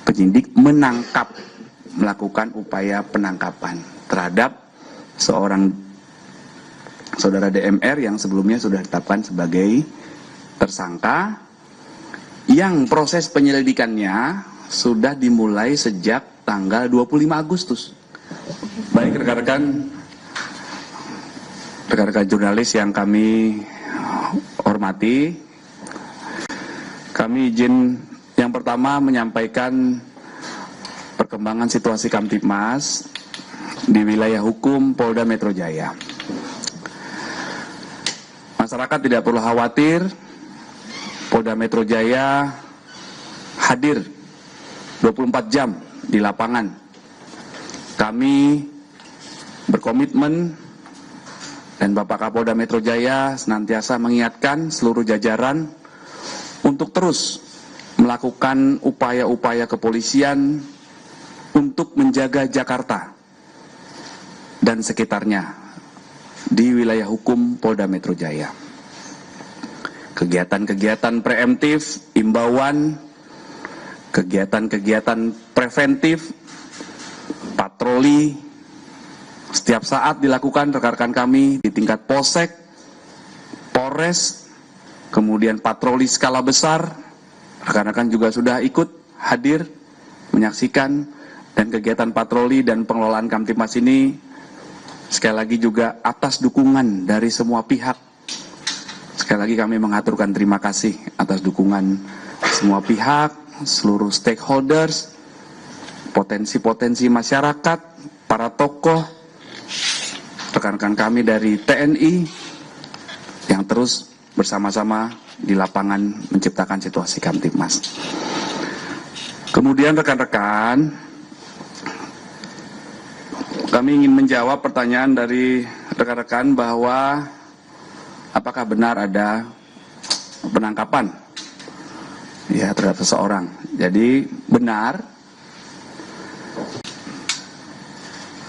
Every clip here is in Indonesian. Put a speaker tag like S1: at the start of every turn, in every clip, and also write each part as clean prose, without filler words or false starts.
S1: penyidik melakukan upaya penangkapan terhadap seorang saudara DMR yang sebelumnya sudah ditetapkan sebagai tersangka, yang proses penyelidikannya sudah dimulai sejak tanggal 25 Agustus. Baik rekan-rekan jurnalis yang kami hormati, kami izin yang pertama menyampaikan perkembangan situasi Kamtibmas di wilayah hukum Polda Metro Jaya. Masyarakat tidak perlu khawatir, Polda Metro Jaya hadir 24 jam di lapangan. Kami berkomitmen dan Bapak Kapolda Metro Jaya senantiasa mengingatkan seluruh jajaran untuk terus melakukan upaya-upaya kepolisian untuk menjaga Jakarta dan sekitarnya di wilayah hukum Polda Metro Jaya. Kegiatan-kegiatan preemptif, imbauan, kegiatan-kegiatan preventif, patroli, setiap saat dilakukan rekan-rekan kami di tingkat Polsek, Polres, kemudian patroli skala besar. Rekan-rekan juga sudah ikut hadir, menyaksikan, dan kegiatan patroli dan pengelolaan Kamtibmas ini sekali lagi juga atas dukungan dari semua pihak. Sekali lagi kami mengaturkan terima kasih atas dukungan semua pihak, seluruh stakeholders, potensi-potensi masyarakat, para tokoh, rekan-rekan kami dari TNI yang terus bersama-sama di lapangan menciptakan situasi Kamtibmas. Kemudian rekan-rekan, kami ingin menjawab pertanyaan dari rekan-rekan bahwa apakah benar ada penangkapan ya terhadap seseorang. Jadi benar,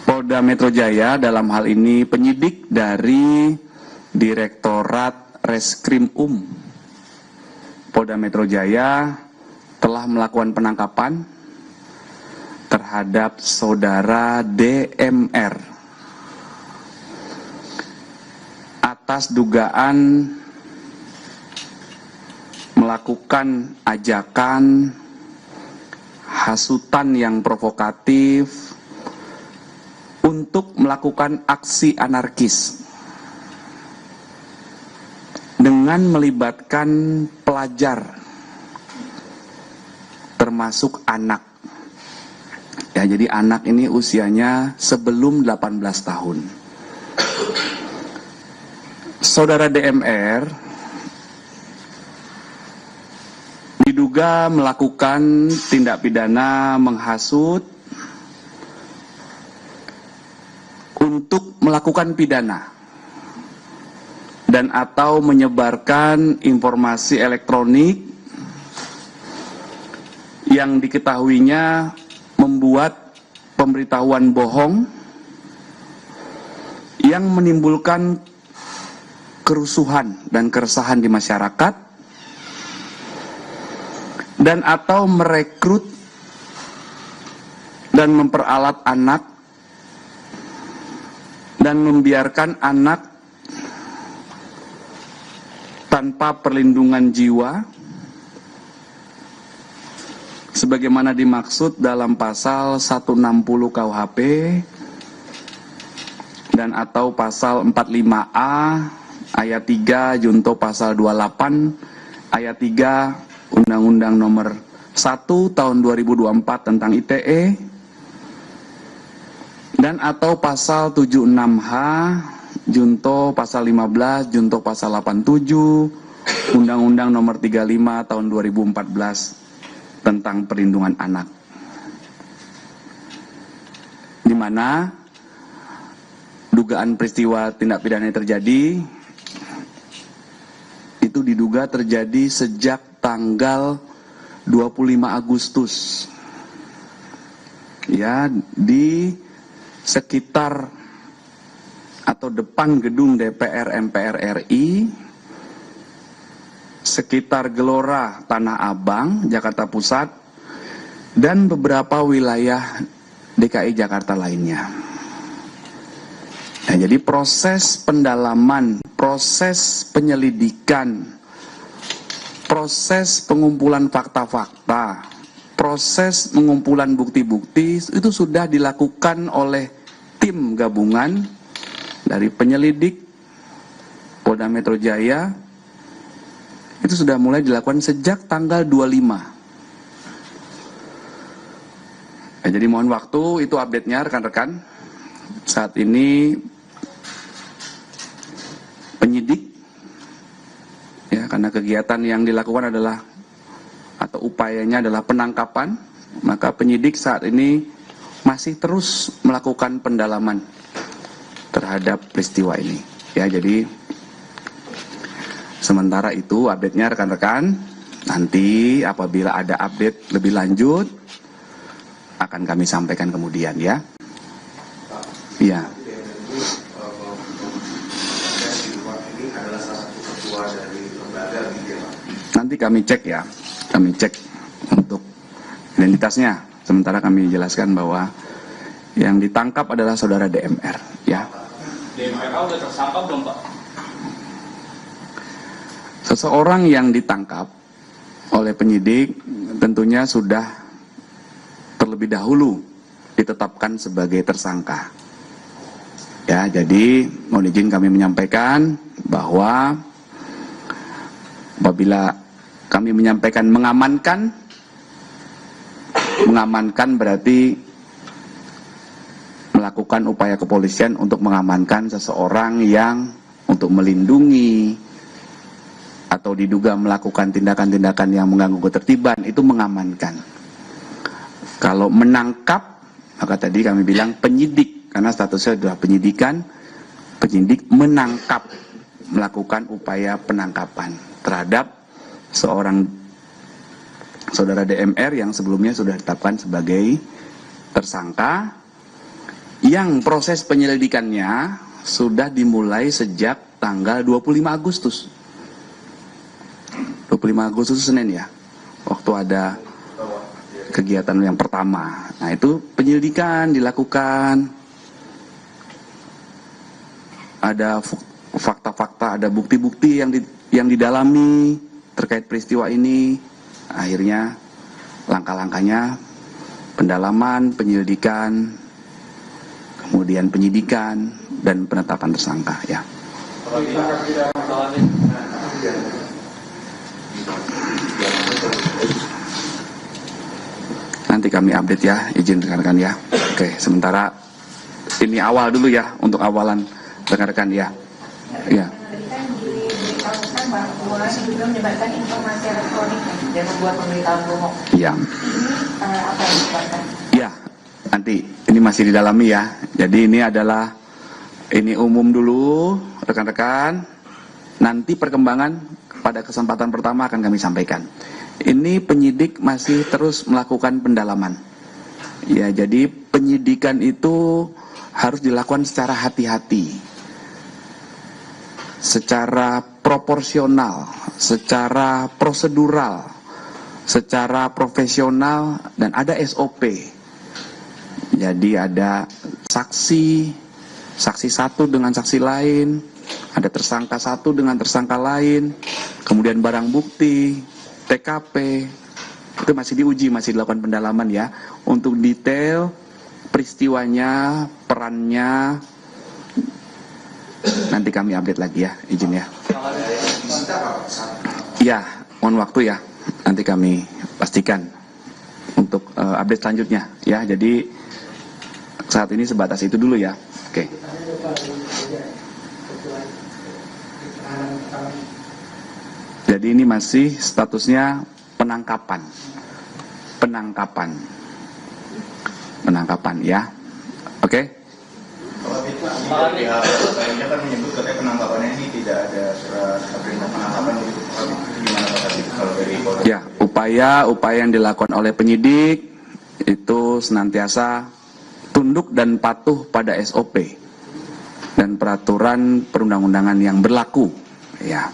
S1: Polda Metro Jaya dalam hal ini penyidik dari Direktorat Reskrim Polda Metro Jaya telah melakukan penangkapan terhadap saudara DMR atas dugaan melakukan ajakan hasutan yang provokatif untuk melakukan aksi anarkis dengan melibatkan pelajar termasuk anak. Ya, jadi anak ini usianya sebelum 18 tahun. Saudara DMR diduga melakukan tindak pidana menghasut untuk melakukan pidana dan atau menyebarkan informasi elektronik yang diketahuinya membuat pemberitahuan bohong yang menimbulkan kerusuhan dan keresahan di masyarakat, dan atau merekrut dan memperalat anak dan membiarkan anak tanpa perlindungan jiwa sebagaimana dimaksud dalam pasal 160 KUHP dan atau pasal 45A ayat 3 junto pasal 28 ayat 3 Undang-Undang nomor 1 tahun 2024 tentang ITE dan atau pasal 76H junto pasal 15 junto pasal 87 Undang-Undang nomor 35 tahun 2014 tentang perlindungan anak, di mana dugaan peristiwa tindak pidana yang terjadi itu diduga terjadi sejak tanggal 25 Agustus ya, di sekitar atau depan gedung DPR MPR RI, sekitar Gelora Tanah Abang, Jakarta Pusat, dan beberapa wilayah DKI Jakarta lainnya. Nah, jadi proses pendalaman, proses penyelidikan, proses pengumpulan fakta-fakta, proses pengumpulan bukti-bukti itu sudah dilakukan oleh tim gabungan dari penyelidik Polda Metro Jaya. Itu sudah mulai dilakukan sejak tanggal 25. Ya, jadi mohon waktu, itu update-nya rekan-rekan. Saat ini penyidik, ya, karena kegiatan yang dilakukan adalah atau upayanya adalah penangkapan, maka penyidik saat ini masih terus melakukan pendalaman terhadap peristiwa ini. Ya, jadi sementara itu update-nya rekan-rekan. Nanti apabila ada update lebih lanjut akan kami sampaikan kemudian, ya. Iya. Nanti kami cek, ya. Kami cek untuk identitasnya. Sementara kami jelaskan bahwa yang ditangkap adalah saudara DMR, ya.
S2: DMR udah tersangka belum, Pak?
S1: Seseorang yang ditangkap oleh penyidik tentunya sudah terlebih dahulu ditetapkan sebagai tersangka. Ya, jadi mohon izin kami menyampaikan bahwa apabila kami menyampaikan mengamankan berarti melakukan upaya kepolisian untuk mengamankan seseorang yang untuk melindungi atau diduga melakukan tindakan-tindakan yang mengganggu ketertiban, itu mengamankan. Kalau menangkap, maka tadi kami bilang penyidik, karena statusnya adalah penyidikan, penyidik menangkap, melakukan upaya penangkapan terhadap seorang saudara DMR yang sebelumnya sudah ditetapkan sebagai tersangka, yang proses penyelidikannya sudah dimulai sejak tanggal 25 Agustus. 25 Agustus Senin, ya, waktu ada kegiatan yang pertama. Nah, itu penyelidikan dilakukan, ada fakta-fakta, ada bukti-bukti yang didalami terkait peristiwa ini. Akhirnya langkah-langkahnya pendalaman, penyelidikan, kemudian penyidikan dan penetapan tersangka, ya. Nanti kami update, ya, izin rekan-rekan, ya. Oke, sementara ini awal dulu, ya, untuk awalan rekan-rekan, ya. Ya.
S3: Tadi kan diberitahukan bahwa juga menyebarkan informasi elektronik dan membuat pemberitaan bohong.
S1: Iya.
S3: Ini apa yang disebarkan?
S1: Ya, nanti ini masih didalami, ya. Jadi ini umum dulu, rekan-rekan. Nanti perkembangan pada kesempatan pertama akan kami sampaikan. Ini penyidik masih terus melakukan pendalaman. Ya, jadi penyidikan itu harus dilakukan secara hati-hati, secara proporsional, secara prosedural, secara profesional, dan ada SOP. Jadi ada saksi satu dengan saksi lain, ada tersangka satu dengan tersangka lain, kemudian barang bukti, TKP, itu masih diuji, masih dilakukan pendalaman, ya. Untuk detail peristiwanya, perannya, nanti kami update lagi, ya, izin, ya. Ya, mohon waktu, ya, nanti kami pastikan untuk update selanjutnya, ya. Jadi saat ini sebatas itu dulu, ya. Oke. Jadi ini masih statusnya penangkapan, ya. Oke.
S4: Kalau pihak lainnya kan menyebut katanya penangkapannya ini tidak ada surat perintah penangkapan, itu gimana Pak tadi kalau dari Polda?
S1: Ya, upaya yang dilakukan oleh penyidik itu senantiasa tunduk dan patuh pada SOP dan peraturan perundang-undangan yang berlaku, ya.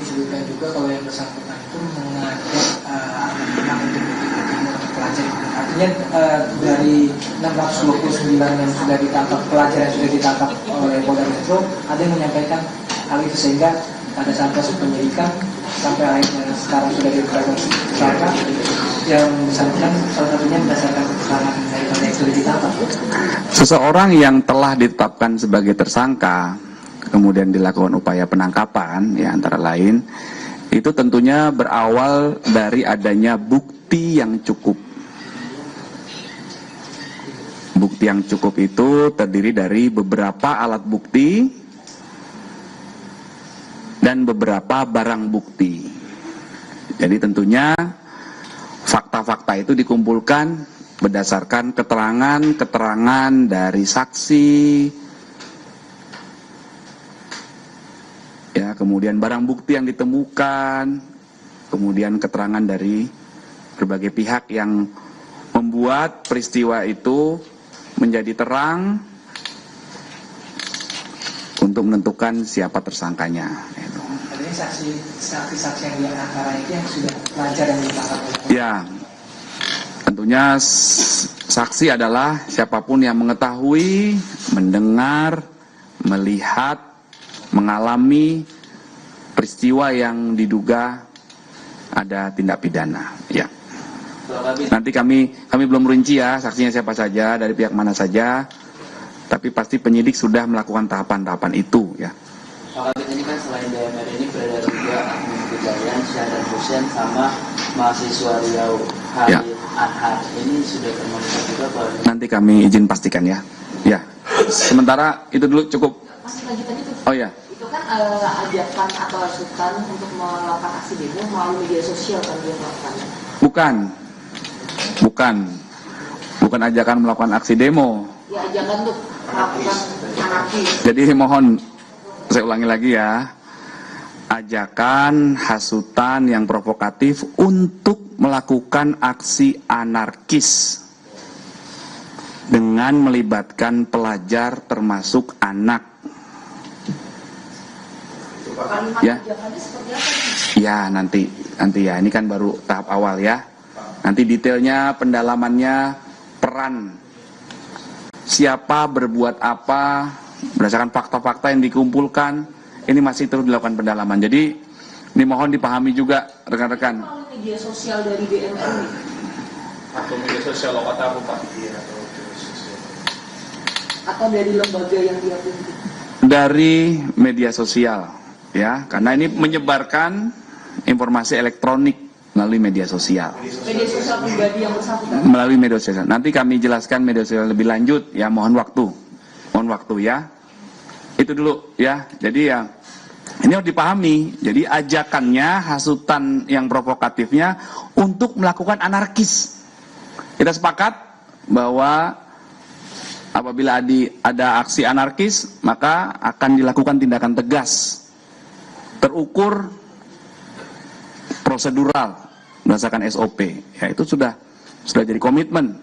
S5: Disebutkan juga kalau yang bersangkutan itu mengajak anak untuk Artinya dari 629 yang sudah ditangkap, pelajar yang sudah ditangkap oleh Polda Metro, ada yang menyampaikan hal itu sehingga pada saat proses penyidikan sampai akhirnya sekarang sudah ditetapkan tersangka yang bersangkutan salah satunya berdasarkan keterangan daripada yang sudah ditangkap.
S1: Seseorang yang telah ditetapkan sebagai tersangka, kemudian dilakukan upaya penangkapan, ya antara lain, itu tentunya berawal dari adanya bukti yang cukup. Bukti yang cukup itu terdiri dari beberapa alat bukti dan beberapa barang bukti. Jadi tentunya fakta-fakta itu dikumpulkan berdasarkan keterangan dari saksi, ya, kemudian barang bukti yang ditemukan, kemudian keterangan dari berbagai pihak yang membuat peristiwa itu menjadi terang untuk menentukan siapa tersangkanya.
S5: Adanya saksi-saksi yang diantara itu yang sudah pelajar yang ditangkap.
S1: Ya, tentunya saksi adalah siapapun yang mengetahui, mendengar, melihat, mengalami peristiwa yang diduga ada tindak pidana. Ya. Nanti kami belum rinci ya saksinya siapa saja, dari pihak mana saja, tapi pasti penyidik sudah melakukan tahapan-tahapan itu ya.
S6: Pak Kabit, ini kan selain DMR ini beredar juga Admin Kejayaan, Syahdan Hussein sama mahasiswa Riau Halid Anhar. Ini sudah termonitor juga Pak?
S1: Nanti kami izin pastikan ya. Ya. Sementara itu dulu cukup.
S7: Masih lanjutan itu.
S1: Oh ya.
S7: Itu kan ajakan atau asutan untuk melakukan aksi demo melalui media sosial kan dia melakukannya. Bukan ajakan melakukan aksi demo. Ya ajakan untuk melakukan anarkis.
S1: Jadi mohon saya ulangi lagi ya. Ajakan, hasutan yang provokatif untuk melakukan aksi anarkis dengan melibatkan pelajar termasuk anak. Ya.
S7: Ajakannya seperti apa?
S1: Ya, nanti ya. Ini kan baru tahap awal ya. Nanti detailnya, pendalamannya, peran siapa berbuat apa berdasarkan fakta-fakta yang dikumpulkan, ini masih terus dilakukan pendalaman. Jadi ini mohon dipahami juga rekan-rekan.
S7: Melalui media sosial dari DMR ini
S2: Atau media sosial Lokataru Pak?
S7: atau dari lembaga yang dia pimpin?
S1: Dari media sosial ya, karena ini menyebarkan informasi elektronik melalui media sosial.
S7: Media sosial pribadi yang bersangkutan.
S1: Melalui media sosial. Nanti kami jelaskan media sosial lebih lanjut ya, mohon waktu ya. Itu dulu ya. Jadi ya ini harus dipahami. Jadi ajakannya, hasutan yang provokatifnya untuk melakukan anarkis. Kita sepakat bahwa apabila ada aksi anarkis, maka akan dilakukan tindakan tegas, terukur, prosedural berdasarkan SOP. Ya, itu sudah jadi komitmen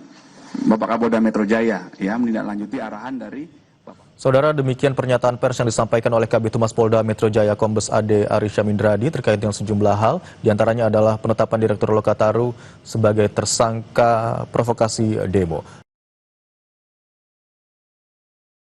S1: Bapak Kapolda Metro Jaya ya, menindaklanjuti arahan dari Bapak.
S8: Saudara, demikian pernyataan pers yang disampaikan oleh Kabid Humas Polda Metro Jaya Kombes Ade Arisya Mindradi terkait dengan sejumlah hal, diantaranya adalah penetapan Direktur Lokataru sebagai tersangka provokasi demo.